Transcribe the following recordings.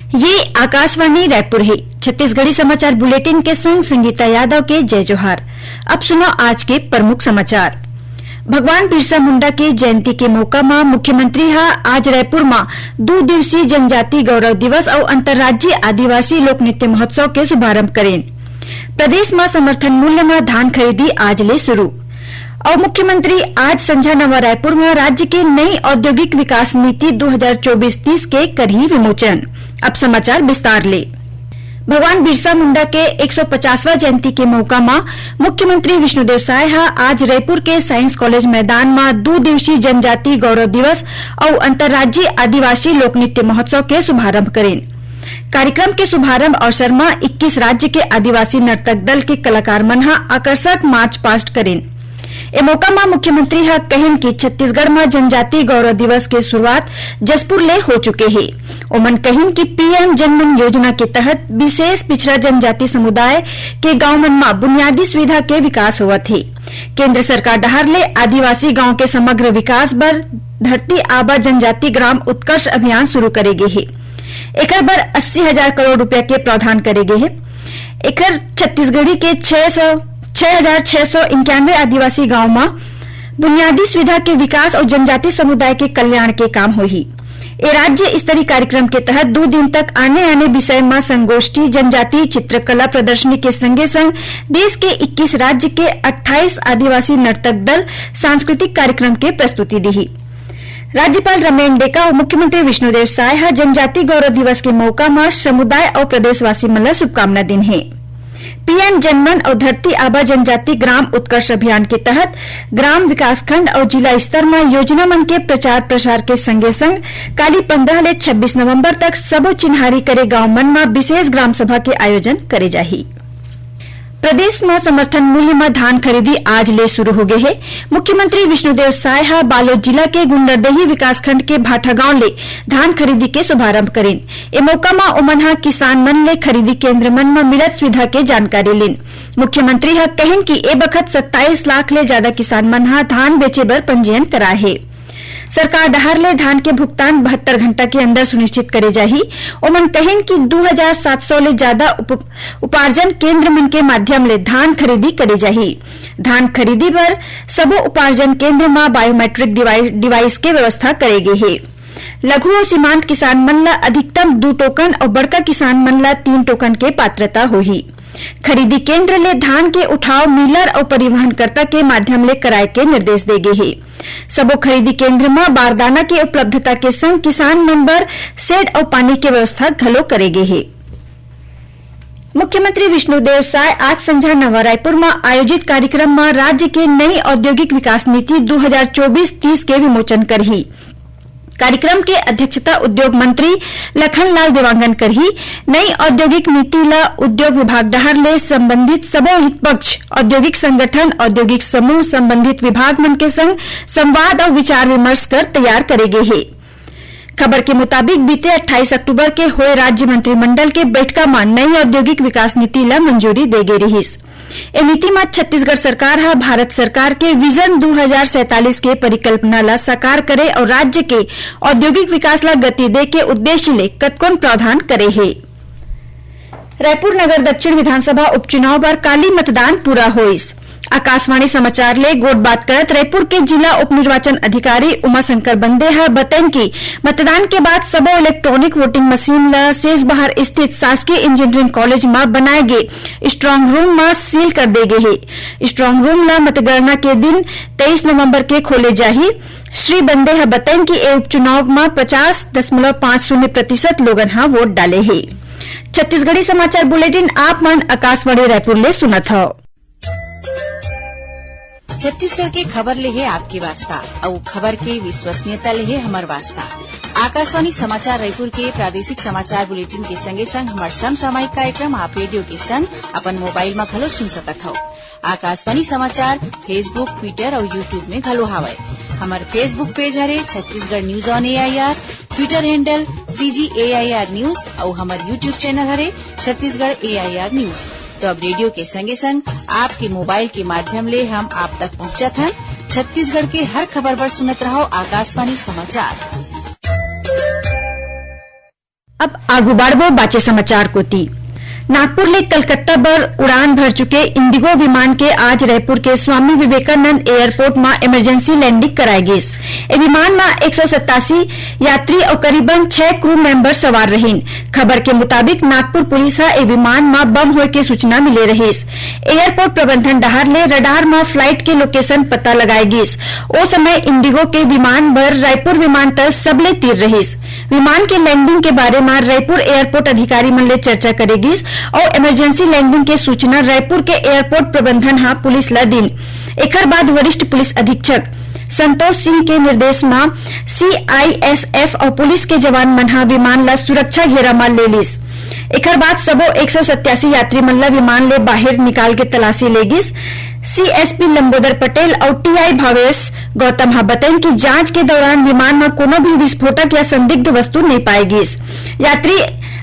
ये आकाशवाणी रायपुर है। छत्तीसगढ़ी समाचार बुलेटिन के संग संगीता यादव के जय जोहार। अब सुनो आज के प्रमुख समाचार। भगवान बिरसा मुंडा के जयंती के मौका में मुख्यमंत्री आज रायपुर में 2 दिवसीय जनजाति गौरव दिवस और अंतर्राज्यीय आदिवासी लोक नृत्य महोत्सव के शुभारंभ करें। प्रदेश में समर्थन मूल्य में धान खरीदी आज ले शुरू। और मुख्यमंत्री आज संझा नवा रायपुर में राज्य के नई औद्योगिक विकास नीति 2024-30 के करही विमोचन। अब समाचार विस्तार ले। भगवान बिरसा मुंडा के 150वां जयंती के मौका में मुख्यमंत्री विष्णुदेव साय आज रायपुर के साइंस कॉलेज मैदान में 2 दिवसीय जनजाति गौरव दिवस और अंतर्राज्यीय आदिवासी लोक नृत्य महोत्सव के शुभारंभ करें। कार्यक्रम के शुभारंभ अवसर में 21 राज्य के आदिवासी नर्तक दल के कलाकार मन आकर्षक मार्च पास्ट करें। ए मौका में मुख्यमंत्री कहेन कि छत्तीसगढ़ में जनजाति गौरव दिवस के शुरुआत जसपुर ले हो चुके है। ओमन कहेन कि पीएम जनमन योजना के तहत विशेष पिछड़ा जनजाति समुदाय के गांव मन में बुनियादी सुविधा के विकास होवत है। केंद्र सरकार डहर ले आदिवासी गांव के समग्र विकास बर धरती आबा जनजाति ग्राम उत्कर्ष अभियान शुरू करेगे है। एकर बर 80,000 करोड़ रुपया के प्रावधान करेगे है। एकर छत्तीसगढ़ी के 6,691 आदिवासी गांव में बुनियादी सुविधा के विकास और जनजाति समुदाय के कल्याण के काम होही। ए राज्य स्तरीय कार्यक्रम के तहत 2 दिन तक आने विषय में संगोष्ठी, जनजातीय चित्रकला प्रदर्शनी के संगे संग देश के 21 राज्य के 28 आदिवासी नर्तक दल सांस्कृतिक कार्यक्रम के प्रस्तुति दी। राज्यपाल रमेन डेका और मुख्यमंत्री विष्णुदेव साय जनजाति गौरव दिवस के मौका में समुदाय और प्रदेशवासी मन शुभकामना दिन है। पीएम जनमन और धरती आबा जनजाति ग्राम उत्कर्ष अभियान के तहत ग्राम विकासखंड और जिला स्तर में योजना मन के प्रचार प्रसार के संगे संग काली 15 ले 26 नवंबर तक सबो चिन्हारी करे गांव मन में विशेष ग्राम सभा के आयोजन करे जाही। प्रदेश में समर्थन मूल्य में धान खरीदी आज ले शुरू हो गए है। मुख्यमंत्री विष्णुदेव साय बालोद जिला के गुंडरदेही विकासखंड के भाठा गांव ले धान खरीदी के शुभारंभ करें। ए मौका में ओमन किसान मन ले खरीदी केंद्र मन में मिलत सुविधा के जानकारी लेन। मुख्यमंत्री कहेन कि ए बखत 27 लाख ले ज्यादा किसान मन धान बेचे बर पंजीयन कराए है। सरकार डहर ले धान के भुगतान 72 घंटा के अंदर सुनिश्चित करे जाही। ओमन कहेन कि 2,700 ले ज्यादा उपार्जन केंद्र मन के माध्यम ले धान खरीदी करे जाही। धान खरीदी पर सबो उपार्जन केंद्र में बायोमेट्रिक डिवाइस के व्यवस्था करेगे है। लघु और सीमांत किसान मन ला अधिकतम 2 टोकन और बड़का किसान मन ला 3 टोकन के पात्रता होही। खरीदी केंद्र ले धान के उठाव मिलर और परिवहनकर्ता के माध्यम ले कराए के निर्देश देगे है। सबो खरीदी केंद्र में बारदाना के उपलब्धता के संग किसान नंबर शेड और पानी के व्यवस्था घलो करेगे है। मुख्यमंत्री विष्णुदेव साय आज संझा नवा रायपुर में आयोजित कार्यक्रम में राज्य के नई औद्योगिक विकास नीति 2024-30 के विमोचन करही। कार्यक्रम के अध्यक्षता उद्योग मंत्री लखनलाल देवांगन करही। नई औद्योगिक नीति ला उद्योग विभाग डहर ले संबंधित सबो हित पक्ष, औद्योगिक संगठन, औद्योगिक समूह, संबंधित विभाग मन के संग संवाद और विचार विमर्श कर तैयार करेगे है। खबर के मुताबिक बीते 28 अक्टूबर के हुए राज्य मंत्रिमंडल के बैठका में नई औद्योगिक विकास नीति ला मंजूरी देगे रहीस। ए नीति में छत्तीसगढ़ सरकार भारत सरकार के विजन 2047 के परिकल्पना ला साकार करे और राज्य के औद्योगिक विकास ला गति दे के उद्देश्य ले कतकोन प्रावधान करे है। रायपुर नगर दक्षिण विधानसभा उपचुनाव बर काली मतदान पूरा होइस। आकाशवाणी समाचार ले गोट बात करत रायपुर के जिला उप निर्वाचन अधिकारी उमाशंकर बंदे बताएं कि मतदान के बाद सबो इलेक्ट्रॉनिक वोटिंग मशीन ला शेष बहार स्थित शासकीय इंजीनियरिंग कॉलेज में बनाए गए स्ट्रांग रूम में सील कर देगे है। स्ट्रांग रूम ला मतगणना के दिन 23 नवंबर के खोले जाही। श्री बंदे बताएं कि ए उपचुनाव में 50.50% लोगन वोट डाले है। छत्तीसगढ़ी समाचार बुलेटिन आप मन आकाशवाणी रायपुर ले सुनत हो। छत्तीसगढ़ के खबर ले है आपकी वास्ता और खबर के विश्वसनीयता ले है हमार वास्ता। आकाशवाणी समाचार रायपुर के प्रादेशिक समाचार बुलेटिन के संगे संग हमार समसामयिक कार्यक्रम आप रेडियो के संग अपन मोबाइल में घलो सुन सकत हो। आकाशवाणी समाचार फेसबुक, ट्विटर और यूट्यूब में घलो हावय। हमार फेसबुक पेज हरे Chhattisgarh news on AIR, Twitter handle CGAIR news और हमार यूट्यूब चैनल हरे छत्तीसगढ़ AIR न्यूज। तो अब रेडियो के संगे संग आपके मोबाइल के माध्यम ले हम आप तक पहुंचत हैं। छत्तीसगढ़ के हर खबर पर सुनत रहो आकाशवाणी समाचार। अब आगू बाढ़बो बाचे समाचार को ती नागपुर ले कलकत्ता बर उड़ान भर चुके इंडिगो विमान के आज रायपुर के स्वामी विवेकानंद एयरपोर्ट में इमरजेंसी लैंडिंग कराई गई। ए विमान में 187 यात्री और करीबन 6 क्रू मेंबर सवार रहीन। खबर के मुताबिक नागपुर पुलिस ए विमान में बम होए के सूचना मिले रहीस। एयरपोर्ट प्रबंधन डहार ले रडार में फ्लाइट के लोकेशन पता लगाई गईस। ओ समय इंडिगो के विमान बर रायपुर विमानतल सबले तीर रहीस। विमान के लैंडिंग के बारे में रायपुर एयरपोर्ट अधिकारी मन ले चर्चा करेगीस और इमरजेंसी लैंडिंग के सूचना रायपुर के एयरपोर्ट प्रबंधन पुलिस ला दिन। एकर बाद वरिष्ठ पुलिस अधीक्षक संतोष सिंह के निर्देश में CISF और पुलिस के जवान मन विमान ला सुरक्षा घेरा में ले लीस। एकर बाद सबो 187 यात्री मन ला विमान ले बाहर निकाल के तलाशी लेगिस। CSP लंबोदर पटेल और TI भावेश गौतम बताइन कि जांच के दौरान विमान में कोनो भी विस्फोटक या संदिग्ध वस्तु नहीं पाएगी। यात्री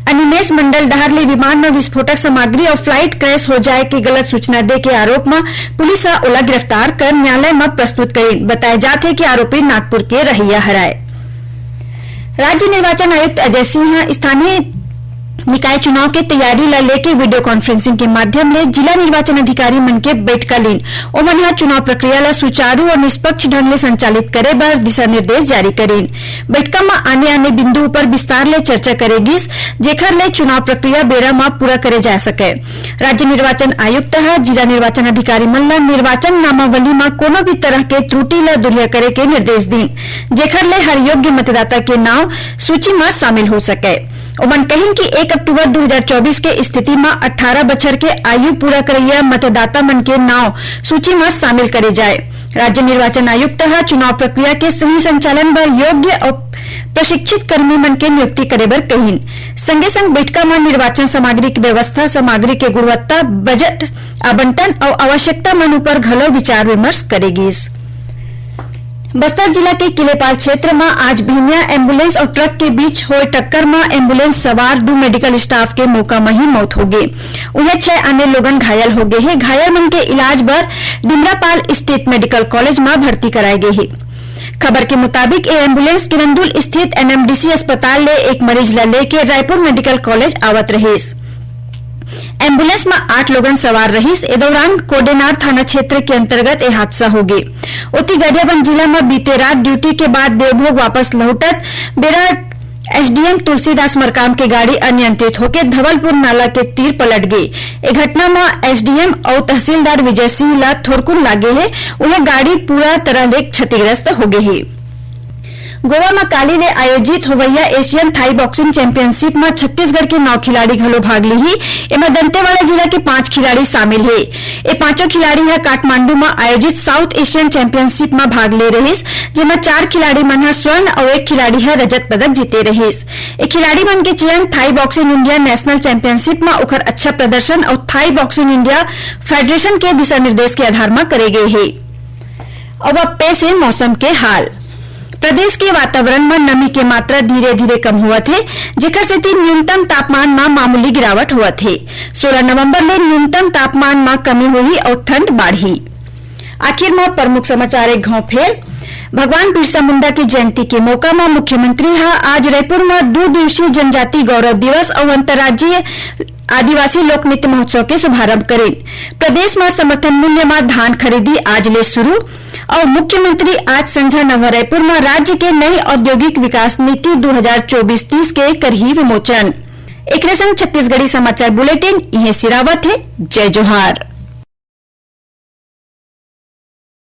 अनिमेश मंडल डहार ले विमान में विस्फोटक सामग्री और फ्लाइट क्रैश हो जाए की गलत सूचना दे के आरोप में पुलिस ओला गिरफ्तार कर न्यायालय में प्रस्तुत करी। बताया जाते कि आरोपी नागपुर के रहिया हराए। राज्य निर्वाचन आयुक्त अजय सिंह स्थानीय निकाय चुनाव के तैयारी ला लेके वीडियो कॉन्फ्रेंसिंग के माध्यम ले जिला निर्वाचन अधिकारी मन के बैठका लीन। ओमन यहां चुनाव प्रक्रिया ला सुचारू और निष्पक्ष ढंग ले संचालित करे बर दिशा निर्देश जारी करीन। बैठका में आने बिंदु पर विस्तार ले चर्चा करेगीस जेकर ले चुनाव प्रक्रिया बेरा में पूरा करे जा सके। राज्य निर्वाचन आयुक्त जिला निर्वाचन अधिकारी मन ला निर्वाचन नामावली में कोनो भी तरह के त्रुटि ला दूरिया करे के निर्देश दीन जेकर ले हर योग्य मतदाता के नाम सूची में शामिल हो सके। ओमन कहिन कि 1 अक्टूबर 2024 के स्थिति में 18 बछर के आयु पूरा करैया मतदाता मन के नाम सूची में शामिल करे जाए। राज्य निर्वाचन आयुक्त चुनाव प्रक्रिया के सही संचालन बर योग्य और प्रशिक्षित कर्मी मन के नियुक्ति करे बर कहिन। संगे संग बैठका में निर्वाचन सामग्री की व्यवस्था, सामग्री के गुणवत्ता, बजट आवंटन और आवश्यकता मन पर घलो विचार विमर्श करेगी। बस्तर जिला के किलेपाल क्षेत्र में आज भिनिया एम्बुलेंस और ट्रक के बीच हुए टक्कर में एम्बुलेंस सवार 2 मेडिकल स्टाफ के मौका में ही मौत हो गई। उन्हें 6 अन्य लोगन घायल हो गए हैं। घायल मन के इलाज बर डिमरापाल स्थित मेडिकल कॉलेज में भर्ती कराए गए हैं। खबर के मुताबिक ये एम्बुलेंस किरंदुल स्थित NMDC अस्पताल ले एक मरीज ला लेके रायपुर मेडिकल कॉलेज आवत रहीस। एम्बुलेंस में 8 लोगन सवार रहीस। ए दौरान कोडेनार थाना क्षेत्र के अंतर्गत यह हादसा हो गई। ओती गरियाबंद जिला में बीते रात ड्यूटी के बाद देवभोग वापस लौटत बेरा SDM तुलसीदास मरकाम की गाड़ी अनियंत्रित होकर धवलपुर नाला के तीर पलट गई। ए घटना में SDM और तहसीलदार विजय सिंह ला थोरकुन लागे है। उन्हें गाड़ी पूरा तरह ले क्षतिग्रस्त हो गई है। गोवा में काली ले आयोजित होवैया एशियन थाई बॉक्सिंग चैंपियनशिप में छत्तीसगढ़ के 9 खिलाड़ी घलो भाग ली ही। इनमें दंतेवाड़ा जिला के 5 खिलाड़ी शामिल है। ये 5 खिलाड़ी है काठमांडू में आयोजित साउथ एशियन चैंपियनशिप में भाग ले रहीस, जिसमें 4 खिलाड़ी मन स्वर्ण और 1 खिलाड़ी है रजत पदक जीते रहीस। ये खिलाड़ी मन के चयन थाई बॉक्सिंग इंडिया नेशनल चैंपियनशिप में उखर अच्छा प्रदर्शन और थाई बॉक्सिंग इंडिया फेडरेशन के दिशा निर्देश के आधार में करे गए है। अब पेश है मौसम के हाल। प्रदेश के वातावरण में नमी की मात्रा धीरे धीरे कम हुआ थे, जेकर से न्यूनतम तापमान में मामूली गिरावट हुआ थे। 16 नवंबर में न्यूनतम तापमान में कमी हुई और ठंड बढ़ी। आखिर में प्रमुख समाचार एक घाव फेर। भगवान बिरसा मुंडा की जयंती के मौका में मुख्यमंत्री आज रायपुर में 2 दिवसीय जनजाति गौरव दिवस और अंतर्राज्यीय आदिवासी लोक नृत्य महोत्सव के शुभारंभ करें। प्रदेश में समर्थन मूल्य में धान खरीदी आज ले शुरू और मुख्यमंत्री आज संझा नवा रायपुर में राज्य के नई औद्योगिक विकास नीति 2024-30 के करही विमोचन। एक संग छत्तीसगढ़ी समाचार बुलेटिन यह सिरावत है। जय जोहार।